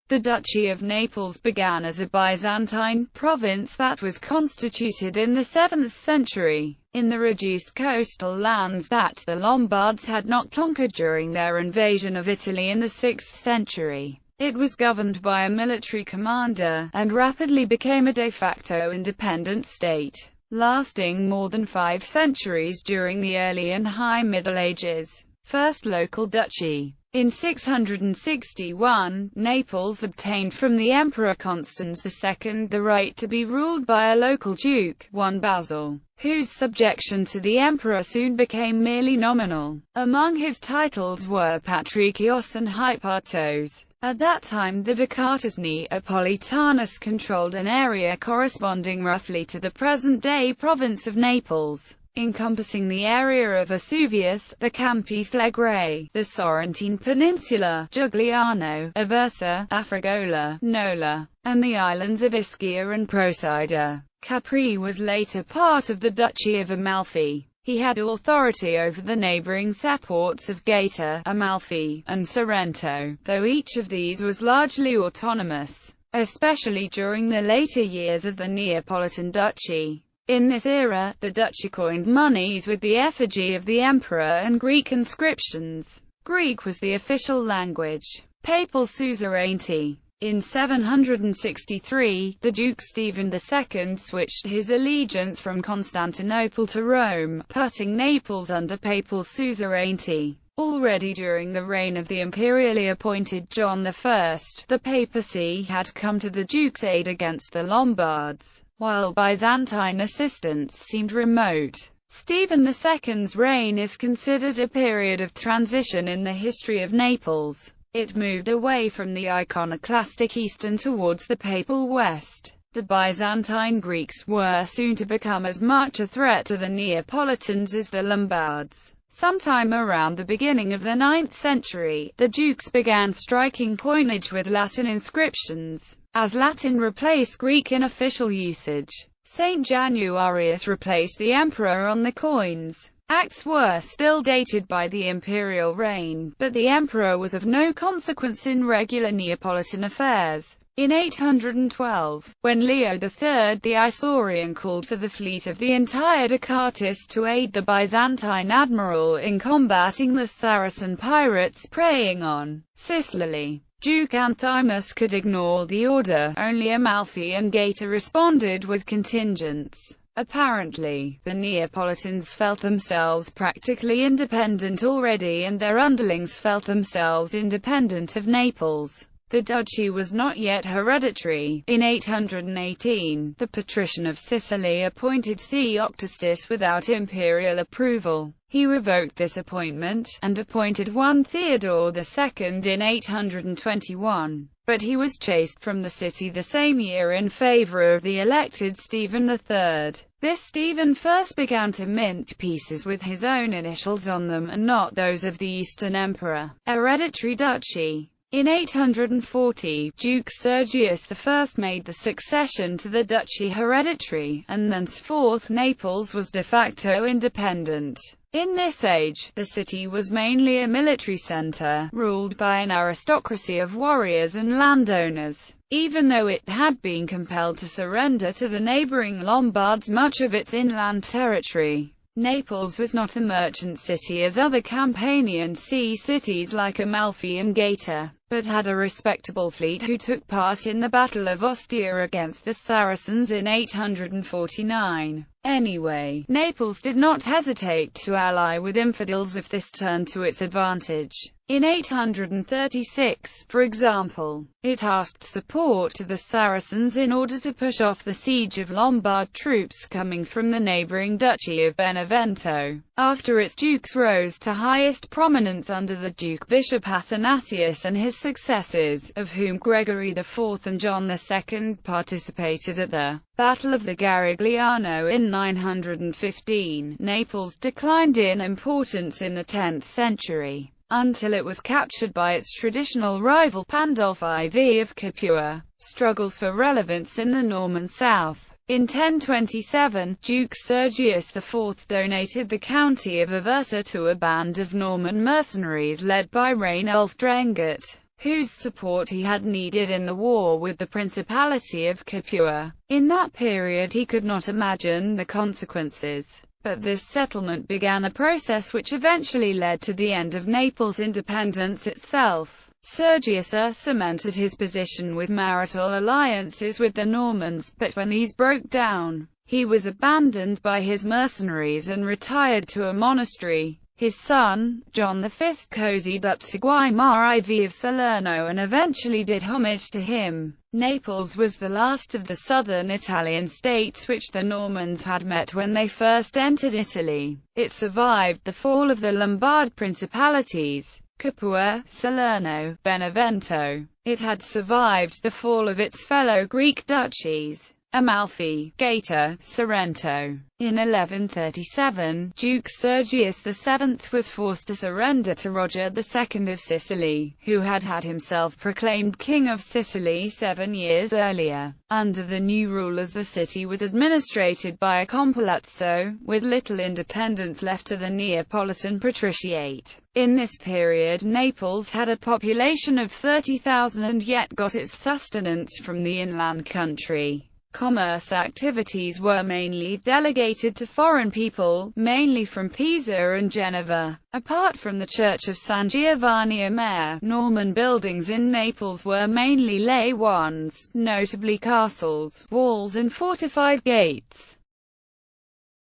The Duchy of Naples began as a Byzantine province that was constituted in the 7th century, in the reduced coastal lands that the Lombards had not conquered during their invasion of Italy in the 6th century. It was governed by a military commander, and rapidly became a de facto independent state, lasting more than 5 centuries during the early and high Middle Ages. First local duchy. In 661, Naples obtained from the Emperor Constans II the right to be ruled by a local duke, one Basil, whose subjection to the emperor soon became merely nominal. Among his titles were Patricios and Hypartos. At that time the Ducatus Neapolitanus controlled an area corresponding roughly to the present-day province of Naples, encompassing the area of Vesuvius, the Campi Flegrei, the Sorrentine Peninsula, Giugliano, Aversa, Afragola, Nola, and the islands of Ischia and Procida. Capri was later part of the Duchy of Amalfi. He had authority over the neighboring seports of Gaeta, Amalfi, and Sorrento, though each of these was largely autonomous, especially during the later years of the Neapolitan Duchy. In this era, the duchy coined monies with the effigy of the emperor and Greek inscriptions. Greek was the official language. Papal Suzerainty. In 763, the Duke Stephen II switched his allegiance from Constantinople to Rome, putting Naples under papal suzerainty. Already during the reign of the imperially appointed John I, the papacy had come to the Duke's aid against the Lombards, while Byzantine assistance seemed remote. Stephen II's reign is considered a period of transition in the history of Naples. It moved away from the iconoclastic East and towards the papal West. The Byzantine Greeks were soon to become as much a threat to the Neapolitans as the Lombards. Sometime around the beginning of the 9th century, the dukes began striking coinage with Latin inscriptions, as Latin replaced Greek in official usage. St. Januarius replaced the emperor on the coins. Acts were still dated by the imperial reign, but the emperor was of no consequence in regular Neapolitan affairs. In 812, when Leo III the Isaurian called for the fleet of the entire Ducatus to aid the Byzantine admiral in combating the Saracen pirates preying on Sicily, Duke Anthimus could ignore the order. Only Amalfi and Gaeta responded with contingents. Apparently, the Neapolitans felt themselves practically independent already, and their underlings felt themselves independent of Naples. The duchy was not yet hereditary. In 818, the patrician of Sicily appointed Theoctistus without imperial approval. He revoked this appointment, and appointed one Theodore II in 821, but he was chased from the city the same year in favor of the elected Stephen III. This Stephen first began to mint pieces with his own initials on them and not those of the Eastern Emperor. Hereditary Duchy. In 840, Duke Sergius I made the succession to the duchy hereditary, and thenceforth Naples was de facto independent. In this age, the city was mainly a military center, ruled by an aristocracy of warriors and landowners. Even though it had been compelled to surrender to the neighboring Lombards much of its inland territory, Naples was not a merchant city as other Campanian sea cities like Amalfi and Gaeta, but had a respectable fleet who took part in the Battle of Ostia against the Saracens in 849. Anyway, Naples did not hesitate to ally with infidels if this turned to its advantage. In 836, for example, it asked support to the Saracens in order to push off the siege of Lombard troops coming from the neighboring Duchy of Benevento. After its dukes rose to highest prominence under the Duke Bishop Athanasius and his successors, of whom Gregory IV and John II participated at the Battle of the Garigliano in 915, Naples declined in importance in the 10th century, until it was captured by its traditional rival Pandulph IV of Capua. Struggles for relevance in the Norman south. In 1027, Duke Sergius IV donated the county of Aversa to a band of Norman mercenaries led by Rainulf Drengert. whose support he had needed in the war with the Principality of Capua. In that period he could not imagine the consequences, but this settlement began a process which eventually led to the end of Naples' independence itself. Sergius cemented his position with marital alliances with the Normans, but when these broke down, he was abandoned by his mercenaries and retired to a monastery. His son, John V, cozied up Seguimar IV of Salerno and eventually did homage to him. Naples was the last of the southern Italian states which the Normans had met when they first entered Italy. It survived the fall of the Lombard principalities, Capua, Salerno, Benevento. It had survived the fall of its fellow Greek duchies, Amalfi, Gaeta, Sorrento. In 1137, Duke Sergius VII was forced to surrender to Roger II of Sicily, who had had himself proclaimed King of Sicily 7 years earlier. Under the new rulers, the city was administrated by a compalazzo, with little independence left to the Neapolitan patriciate. In this period, Naples had a population of 30,000 and yet got its sustenance from the inland country. Commerce activities were mainly delegated to foreign people, mainly from Pisa and Genova. Apart from the Church of San Giovanni a Mare, Norman buildings in Naples were mainly lay ones, notably castles, walls and fortified gates.